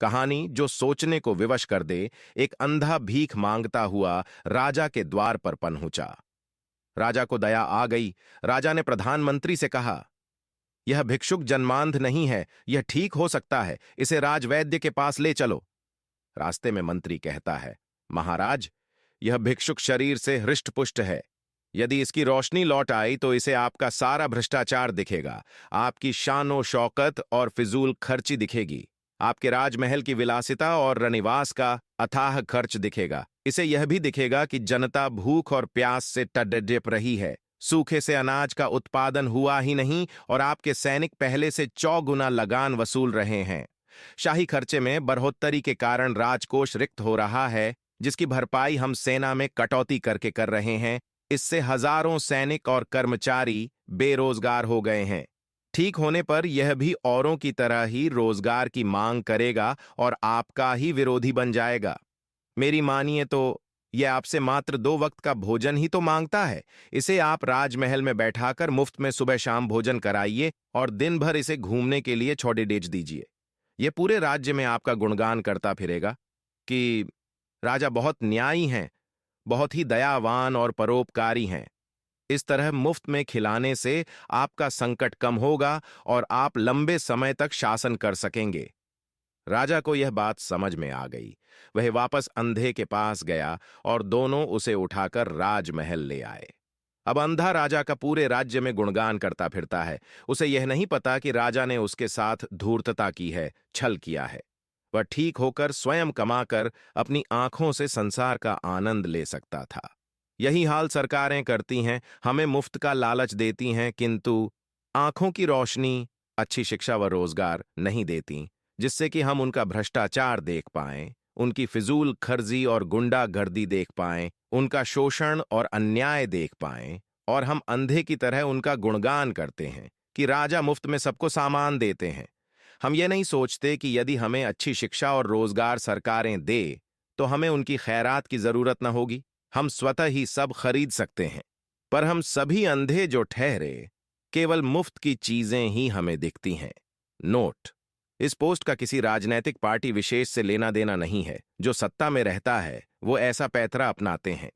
कहानी जो सोचने को विवश कर दे। एक अंधा भीख मांगता हुआ राजा के द्वार पर पहुंचा। राजा को दया आ गई। राजा ने प्रधानमंत्री से कहा, यह भिक्षुक जन्मांध नहीं है, यह ठीक हो सकता है, इसे राजवैद्य के पास ले चलो। रास्ते में मंत्री कहता है, महाराज, यह भिक्षुक शरीर से हृष्टपुष्ट है। यदि इसकी रोशनी लौट आई तो इसे आपका सारा भ्रष्टाचार दिखेगा, आपकी शानो शौकत और फिजूल खर्ची दिखेगी, आपके राजमहल की विलासिता और रनिवास का अथाह खर्च दिखेगा। इसे यह भी दिखेगा कि जनता भूख और प्यास से तड़प रही है, सूखे से अनाज का उत्पादन हुआ ही नहीं और आपके सैनिक पहले से 100 गुना लगान वसूल रहे हैं। शाही खर्चे में बढ़ोत्तरी के कारण राजकोष रिक्त हो रहा है, जिसकी भरपाई हम सेना में कटौती करके कर रहे हैं। इससे हजारों सैनिक और कर्मचारी बेरोजगार हो गए हैं। ठीक होने पर यह भी औरों की तरह ही रोजगार की मांग करेगा और आपका ही विरोधी बन जाएगा। मेरी मानिए तो यह आपसे मात्र 2 वक्त का भोजन ही तो मांगता है। इसे आप राजमहल में बैठाकर मुफ्त में सुबह शाम भोजन कराइए और दिन भर इसे घूमने के लिए छोड़े डेज दीजिए। यह पूरे राज्य में आपका गुणगान करता फिरेगा कि राजा बहुत न्यायी हैं, बहुत ही दयावान और परोपकारी हैं। इस तरह मुफ्त में खिलाने से आपका संकट कम होगा और आप लंबे समय तक शासन कर सकेंगे। राजा को यह बात समझ में आ गई। वह वापस अंधे के पास गया और दोनों उसे उठाकर राजमहल ले आए। अब अंधा राजा का पूरे राज्य में गुणगान करता फिरता है। उसे यह नहीं पता कि राजा ने उसके साथ धूर्तता की है, छल किया है। वह ठीक होकर स्वयं कमाकर अपनी आंखों से संसार का आनंद ले सकता था। यही हाल सरकारें करती हैं, हमें मुफ्त का लालच देती हैं, किंतु आंखों की रोशनी, अच्छी शिक्षा व रोजगार नहीं देती, जिससे कि हम उनका भ्रष्टाचार देख पाएं, उनकी फिजूल खर्जी और गुंडागर्दी देख पाएं, उनका शोषण और अन्याय देख पाएं, और हम अंधे की तरह उनका गुणगान करते हैं कि राजा मुफ्त में सबको सामान देते हैं। हम ये नहीं सोचते कि यदि हमें अच्छी शिक्षा और रोजगार सरकारें दे तो हमें उनकी खैरात की जरूरत न होगी, हम स्वतः ही सब खरीद सकते हैं। पर हम सभी अंधे जो ठहरे, केवल मुफ्त की चीजें ही हमें दिखती हैं। नोट: इस पोस्ट का किसी राजनैतिक पार्टी विशेष से लेना देना नहीं है। जो सत्ता में रहता है वो ऐसा पैंतरा अपनाते हैं।